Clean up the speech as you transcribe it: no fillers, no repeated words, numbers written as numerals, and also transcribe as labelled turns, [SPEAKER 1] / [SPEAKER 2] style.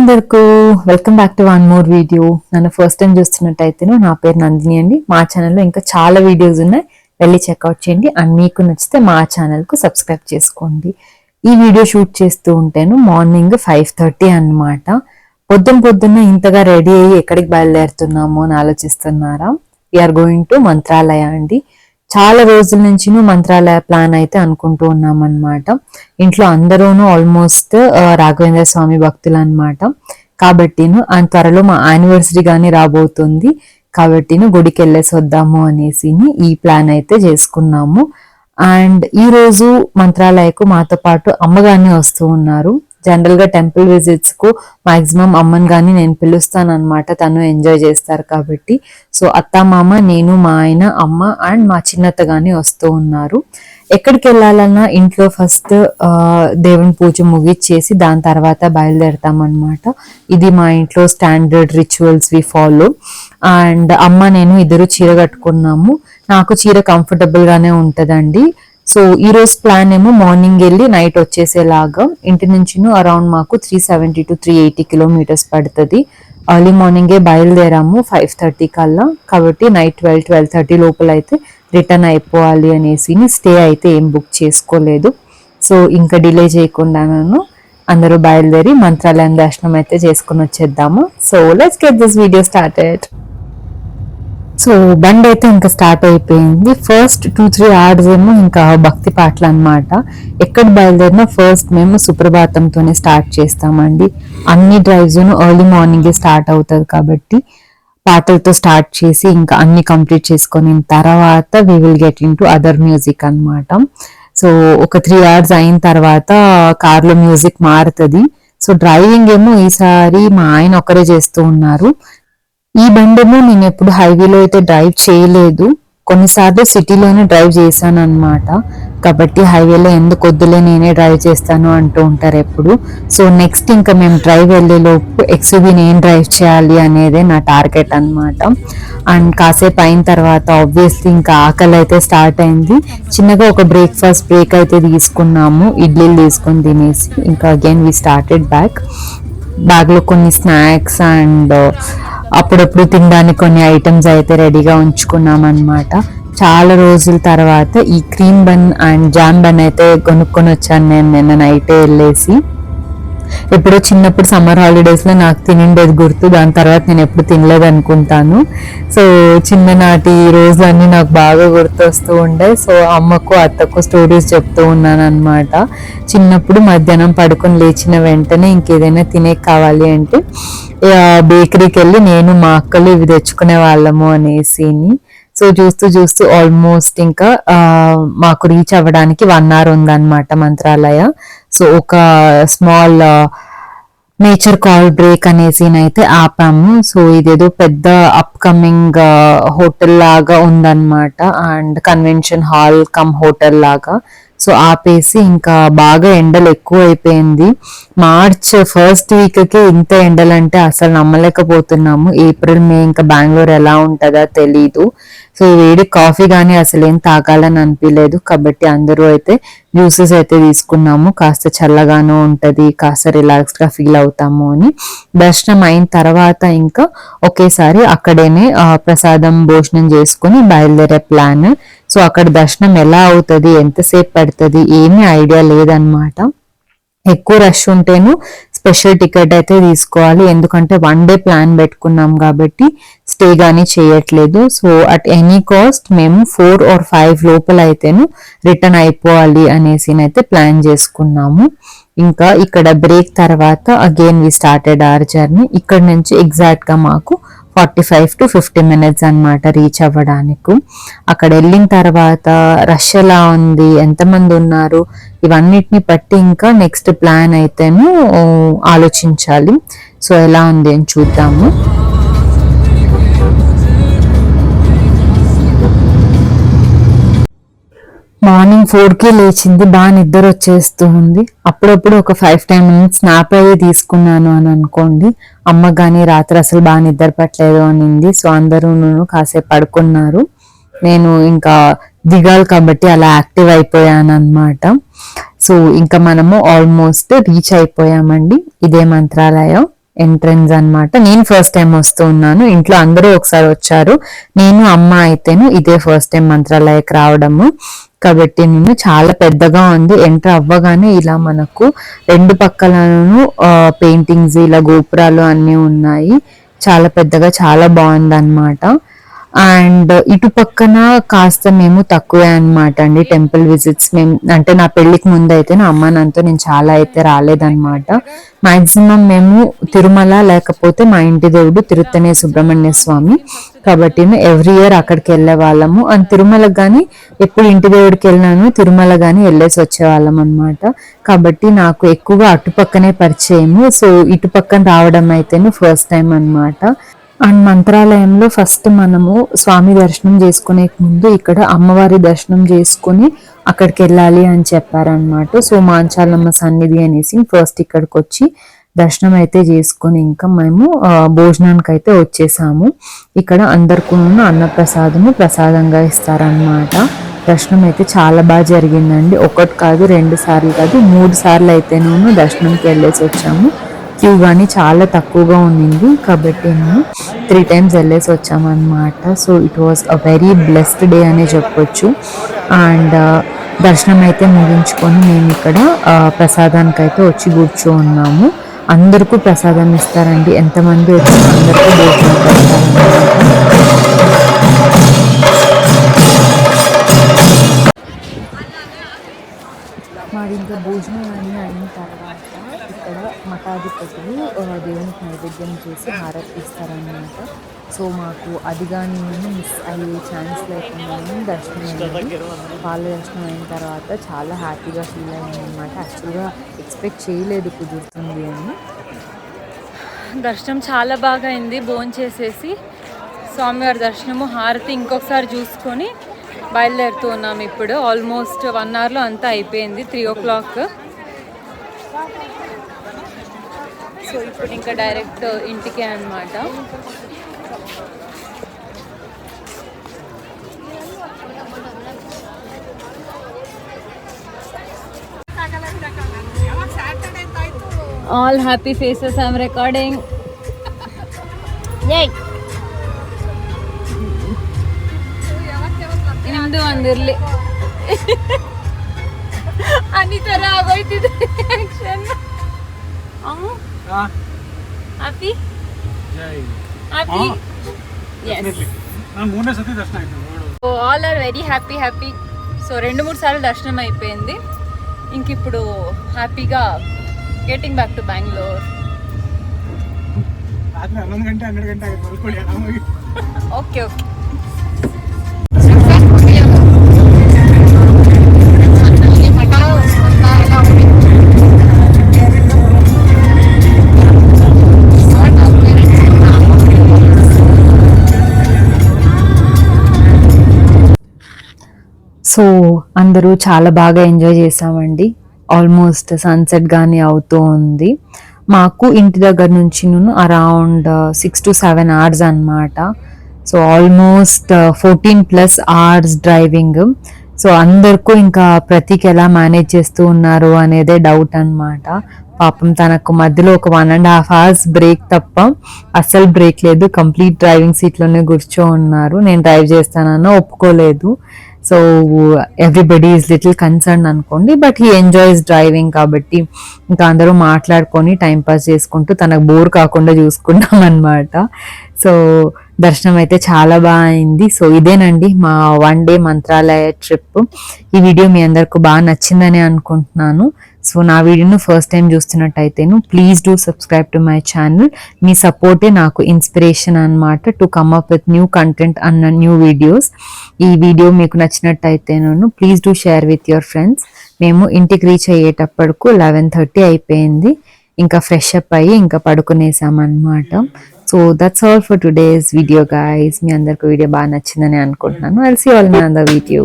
[SPEAKER 1] అందరికీ welcome back to one more video. నన్ను first time చూస్తున్నట్టయితే నా పేరు నందిని అండి. మా ఛానల్లో ఇంకా చాలా వీడియోస్ ఉన్నాయి, వెళ్ళి చెక్అవుట్ చేయండి. అండ్ మీకు నచ్చితే మా ఛానల్కు సబ్స్క్రైబ్ చేసుకోండి. ఈ వీడియో షూట్ చేస్తూ ఉంటాను మార్నింగ్ 5:30 అన్నమాట. పొద్దున్న ఇంతగా రెడీ అయ్యి ఎక్కడికి బయలుదేరుతున్నామో అని ఆలోచిస్తున్నారా? వీఆర్ గోయింగ్ టు మంత్రాలయ అండి. చాలా రోజుల నుంచి మంత్రాలయ ప్లాన్ అయితే అనుకుంటూ ఉన్నాం అనమాట. ఇంట్లో అందరూను ఆల్మోస్ట్ రాఘవేంద్ర స్వామి భక్తులు అనమాట. కాబట్టి త్వరలో మా యానివర్సరీ గానీ రాబోతుంది. కాబట్టి గుడికి వెళ్ళేసి వద్దాము అనేసి ఈ ప్లాన్ అయితే చేసుకున్నాము. అండ్ ఈ రోజు మంత్రాలయకు మాతో పాటు అమ్మగారిని వస్తూ ఉన్నారు. జనరల్ గా టెంపుల్ విజిట్స్ కు మాక్సిమం అమ్మని గాని నేను పిలుస్తాను అనమాట, తను ఎంజాయ్ చేస్తారు కాబట్టి. సో అత్త మామ, నేను, మా ఆయన, అమ్మ అండ్ మా చిన్నత్త గాని వస్తూ ఉన్నారు. ఎక్కడికి వెళ్ళాలన్నా ఇంట్లో ఫస్ట్ దేవుని పూజ ముగిచ్చేసి దాని తర్వాత బయలుదేరతాం అనమాట. ఇది మా ఇంట్లో standard rituals we follow. And అమ్మ నేను ఇద్దరు చీర కట్టుకున్నాము. నాకు చీర కంఫర్టబుల్ గానే ఉంటదండి. సో ఈ రోజు ప్లాన్ ఏమో మార్నింగ్ వెళ్ళి నైట్ వచ్చేసేలాగా. ఇంటి నుంచి అరౌండ్ మాకు 370 to 380 కిలోమీటర్స్ పడుతుంది. ఎర్లీ మార్నింగే బయలుదేరాము 5:30 కల్లా. కాబట్టి నైట్ 12-12:30 లోపల అయితే రిటర్న్ అయిపోవాలి అనేసి స్టే అయితే ఏం బుక్ చేసుకోలేదు. సో ఇంకా డిలే చేయకుండా అందరూ బయలుదేరి మంత్రాలయం దర్శనం అయితే చేసుకుని వచ్చేద్దాము. So let's get this video started. So బండి అయితే ఇంకా స్టార్ట్ అయిపోయింది. ఫస్ట్ 2-3 hours ఏమో ఇంకా భక్తి పాటలు అనమాట. ఎక్కడ బయలుదేరినా ఫస్ట్ మేము సుప్రభాతంతోనే స్టార్ట్ చేస్తామండి. అన్ని డ్రైవ్స్ ఎర్లీ మార్నింగే స్టార్ట్ అవుతుంది కాబట్టి పాటలతో స్టార్ట్ చేసి ఇంకా అన్ని కంప్లీట్ చేసుకొని తర్వాత we will get into other music అనమాట. సో ఒక 3 hours అయిన తర్వాత కార్లో మ్యూజిక్ మారుతుంది. సో డ్రైవింగ్ ఏమో ఈసారి మా ఆయన ఒకరే చేస్తూ ఉన్నారు. ఈ బండేమో నేను ఎప్పుడు హైవేలో అయితే డ్రైవ్ చేయలేదు, కొన్నిసార్లు సిటీలోనే డ్రైవ్ చేశాను అనమాట. కాబట్టి హైవేలో ఎందుకు వద్దులే నేనే డ్రైవ్ చేస్తాను అంటూ ఉంటారు ఎప్పుడు. సో నెక్స్ట్ ఇంకా మేము డ్రైవ్ వెళ్ళేలోపు ఎక్స్యూవీ నేను డ్రైవ్ చేయాలి అనేదే నా టార్గెట్ అనమాట. అండ్ కాసేపు అయిన తర్వాత ఆబ్వియస్లీ ఇంకా ఆకలి అయితే స్టార్ట్ అయింది. చిన్నగా ఒక బ్రేక్ఫాస్ట్ బ్రేక్ అయితే తీసుకున్నాము, ఇడ్లీలు తీసుకొని తినేసి ఇంకా అగైన్ వి స్టార్టెడ్ బ్యాగ్లో కొన్ని స్నాక్స్ అండ్ అప్పుడప్పుడు తినడానికి కొన్ని ఐటమ్స్ అయితే రెడీగా ఉంచుకున్నాం అనమాట. చాలా రోజుల తర్వాత ఈ cream bun and jam bun అయితే కొనుక్కొని వచ్చాను నేను నిన్న నైటే వెళ్ళేసి. ఎప్పుడో చిన్నప్పుడు సమ్మర్ హాలిడేస్ లో నాకు తినిండేది గుర్తు, దాని తర్వాత నేను ఎప్పుడు తినలేదు అనుకుంటాను. సో చిన్ననాటి రోజులన్నీ నాకు బాగా గుర్తొస్తూ ఉండే. సో అమ్మకు అత్తకు స్టోరీస్ చెప్తూ ఉన్నాను అనమాట. చిన్నప్పుడు మధ్యాహ్నం పడుకొని లేచిన వెంటనే ఇంకేదైనా తినే కావాలి అంటే బేకరీకి వెళ్ళి నేను మా అక్కలు ఇవి తెచ్చుకునే వాళ్ళము అనేసి. సో చూస్తూ ఆల్మోస్ట్ ఇంకా మాకు రీచ్ అవ్వడానికి 1 hour ఉందన్నమాట మంత్రాలయ. సో ఒక స్మాల్ నేచర్ కాల్ బ్రేక్ అనేసి అయితే ఆపాము. సో ఇదేదో పెద్ద అప్కమింగ్ హోటల్ లాగా ఉందన్నమాట, and convention hall come hotel లాగా. సో ఆపేసి ఇంకా బాగా ఎండలు ఎక్కువ అయిపోయింది. మార్చ్ ఫస్ట్ వీక్కే ఇంత ఎండలంటే అసలు నమ్మలేకపోతున్నాము. ఏప్రిల్ మే ఇంకా బెంగళూరు ఎలా ఉంటుందో తెలీదు. సో వేడి కాఫీ కానీ అసలు ఏం తాగాలని అనిపించలేదు. కాబట్టి అందరూ అయితే జ్యూసెస్ అయితే తీసుకున్నాము, కాస్త చల్లగానూ ఉంటది, కాస్త రిలాక్స్ గా ఫీల్ అవుతాము అని. దర్శనం అయిన తర్వాత ఇంకా ఒకేసారి అక్కడేనే ప్రసాదం భోజనం చేసుకుని బయలుదేరే ప్లాన్. సో అక్కడ దర్శనం ఎలా అవుతుంది, ఎంతసేపు పడుతుంది ఏమీ ఐడియా లేదనమాట. ఎక్కువ రష్ ఉంటేను స్పెషల్ టికెట్ అయితే తీసుకోవాలి, ఎందుకంటే 1 day ప్లాన్ పెట్టుకున్నాం కాబట్టి స్టే గానీ చేయట్లేదు. సో అట్ ఎనీ కాస్ట్ మేము 4 or 5 లోపల అయితేను రిటర్న్ అయిపోవాలి అనేసి అయితే ప్లాన్ చేసుకున్నాము. ఇంకా ఇక్కడ బ్రేక్ తర్వాత again we started our journey. ఇక్కడ నుంచి ఎగ్జాక్ట్ గా మాకు 45 to 50 minutes అనమాట రీచ్ అవ్వడానికి. అక్కడ వెళ్ళిన తర్వాత రష్ ఎలా ఉంది, ఎంతమంది ఉన్నారు, ఇవన్నిటిని బట్టి ఇంకా నెక్స్ట్ ప్లాన్ అయితేను ఆలోచించాలి. సో ఎలా ఉంది అని చూద్దాము. మార్నింగ్ 4కి లేచింది, బాగా నిద్ర వచ్చేస్తూ ఉంది. అప్పుడప్పుడు ఒక 5-10 minutes స్నాప్ అయ్యి తీసుకున్నాను అని అనుకోండి. అమ్మ కానీ రాత్రి అసలు బాగా నిద్ర పట్టలేదు అనింది. సో అందరూ కాసేపు పడుకున్నారు. నేను ఇంకా దిగాలి కాబట్టి అలా యాక్టివ్ అయిపోయాను అనమాట. సో ఇంకా మనము ఆల్మోస్ట్ రీచ్ అయిపోయామండి. ఇదే మంత్రాలయం. ఎంట్రన్స్ అన్నమాట. నేను ఫస్ట్ టైం వస్తూ ఉన్నాను, ఇంట్లో అందరూ ఒకసారి వచ్చారు, నేను అమ్మ అయితేను ఇదే ఫస్ట్ టైం మంత్రాలయకి రావడము. కాబట్టి నేను చాలా పెద్దగా ఉంది. ఎంటర్ అవ్వగానే ఇలా మనకు రెండు పక్కలను పెయింటింగ్స్, ఇలా గోపురాలు అన్నీ ఉన్నాయి. చాలా పెద్దగా చాలా బాగుంది అనమాట. అండ్ ఇటు పక్కన కాస్త మేము తక్కువే అనమాట అండి టెంపుల్ విజిట్స్. మేము అంటే నా పెళ్లికి ముందు అయితే నా అమ్మ నాన్నతో నేను చాలా అయితే రాలేదన్నమాట. మాక్సిమం మేము తిరుమల లేకపోతే మా ఇంటి దేవుడు తిరుత్తనే సుబ్రహ్మణ్య స్వామి, కాబట్టి ఎవ్రీ ఇయర్ అక్కడికి వెళ్ళే వాళ్ళము. అండ్ తిరుమలకు కానీ ఎప్పుడు ఇంటి దేవుడికి వెళ్ళినాను, తిరుమల కానీ వెళ్ళేసి వచ్చేవాళ్ళం అనమాట. కాబట్టి నాకు ఎక్కువగా అటుపక్కనే పరిచయము. సో ఇటు పక్కన రావడం అయితేనే ఫస్ట్ టైం అనమాట. అండ్ మంత్రాలయంలో ఫస్ట్ మనము స్వామి దర్శనం చేసుకునే ముందు ఇక్కడ అమ్మవారి దర్శనం చేసుకుని అక్కడికి వెళ్ళాలి అని చెప్పారనమాట. సో మాంచాలమ్మ సన్నిధి అనేసి ఫస్ట్ ఇక్కడికి వచ్చి దర్శనం అయితే చేసుకుని ఇంకా మేము భోజనానికి అయితే వచ్చేసాము. ఇక్కడ అందరికీ అన్నప్రసాదము ప్రసాదంగా ఇస్తారనమాట. దర్శనం అయితే చాలా బాగా జరిగిందండి. ఒకటి కాదు, 2 సార్లు కాదు, 3 సార్లు అయితే దర్శనంకి వెళ్ళేసి వచ్చాము. క్యూ కానీ చాలా తక్కువగా ఉండింది కాబట్టి మేము 3 times వెళ్ళేసి వచ్చామన్నమాట. So it was a very blessed day అనే చెప్పొచ్చు. అండ్ దర్శనం అయితే ముగించుకొని మేము ఇక్కడ ప్రసాదానికి అయితే వచ్చి కూర్చోన్నాము. అందరికీ ప్రసాదం ఇస్తారండి, ఎంతమంది వచ్చి అందరికీ భోజనం పెడతారన్నమాట. మాది ఇంకా భోజనం అన్నీ అయిన తర్వాత ఇక్కడ మఠాధిపతులు దేవునికి నైవేద్యం చేసి హారతి ఇస్తారన్నమాట. సో మాకు అది కానీ మిస్ అయ్యే ఛాన్స్ లేకుండా దర్శనం అయ్యింది. వాళ్ళ దర్శనం అయిన తర్వాత చాలా హ్యాపీగా ఫీల్ అయ్యింది అనమాట. యాక్చువల్గా ఎక్స్పెక్ట్ చేయలేదు కుదురుతుంది అని.
[SPEAKER 2] దర్శనం చాలా బాగా అయింది. భోంచేసేసి స్వామివారి దర్శనము హారతి ఇంకొకసారి చూసుకొని బయలుదేరుతూ ఉన్నాము. ఇప్పుడు ఆల్మోస్ట్ 1 hourలో అంతా అయిపోయింది, 3 o'clock. సో ఇప్పుడు ఇంకా డైరెక్ట్ ఇంటికే అన్నమాట. All happy faces I'm recording. ನಿಮ್ದು ಒಂದಿರ್ಲಿ ಅನ್ನಿ ತರ ಆಗೋಯ್ತಿದೆ ಆಕ್ಷನ್. ಹ್ಯಾಪಿ ಹ್ಯಾಪಿ yes ನಾನು 3ನೇ ಸತಿ ದರ್ಶನ ಆಯ್ತು. So all are very happy. So 2-3 సార్లు దర్శనం అయిపోయింది. ఇంక ఇప్పుడు హ్యాపీగా గెటింగ్ బ్యాక్ టు బెంగళూరు. రాత్రి 11 గంటೆ 12 ಗಂಟೆ ಆಗಿದೆ ಮಲ್ಕೊಳ್ಳಿ ಆರಾಮಾಗಿ. Okay okay.
[SPEAKER 1] సో అందరూ చాలా బాగా ఎంజాయ్ చేసామండి. ఆల్మోస్ట్ సన్సెట్ కానీ అవుతూ ఉంది. మాకు ఇంటి దగ్గర నుంచి అరౌండ్ 6 to 7 hours అన్నమాట. So almost 14+ hours driving. So అందరికీ ఇంకా ప్రతికి ఎలా మేనేజ్ చేస్తూ ఉన్నారు అనేదే డౌట్ అన్నమాట. పాపం తనకు మధ్యలో ఒక 1.5 hours బ్రేక్ తప్ప అస్సలు బ్రేక్ లేదు. కంప్లీట్ డ్రైవింగ్ సీట్లోనే కూర్చో ఉన్నారు. నేను డ్రైవ్ చేస్తానన్నా ఒప్పుకోలేదు. So everybody is little concern అనుకోండి, బట్ హీ ఎంజాయ్స్ డ్రైవింగ్ కాబట్టి ఇంకా అందరూ మాట్లాడుకొని టైంపాస్ చేసుకుంటూ తనకు బోర్ కాకుండా చూసుకున్నాం అనమాట. సో దర్శనం అయితే చాలా బాగా అయింది. సో ఇదేనండి మా 1 day మంత్రాలయ ట్రిప్. ఈ వీడియో మీ అందరికి బాగా నచ్చిందని అనుకుంటున్నాను. సో నా వీడియోను ఫస్ట్ టైం చూస్తున్నట్టయితేను please do subscribe to my channel. మీ సపోర్టే నాకు ఇన్స్పిరేషన్ అనమాట to come up with new content అన్న న్యూ వీడియోస్. ఈ వీడియో మీకు నచ్చినట్టయితేను please do share with your friends. మేము ఇంటికి రీచ్ అయ్యేటప్పటికు 11:30 అయిపోయింది. ఇంకా ఫ్రెష్ అప్ అయ్యి ఇంకా పడుకునేసామన్నమాట. So that's all for today's video guys. మీ అందరికి వీడియో బాగా నచ్చిందని అనుకుంటున్నాను. I'll see all in another video.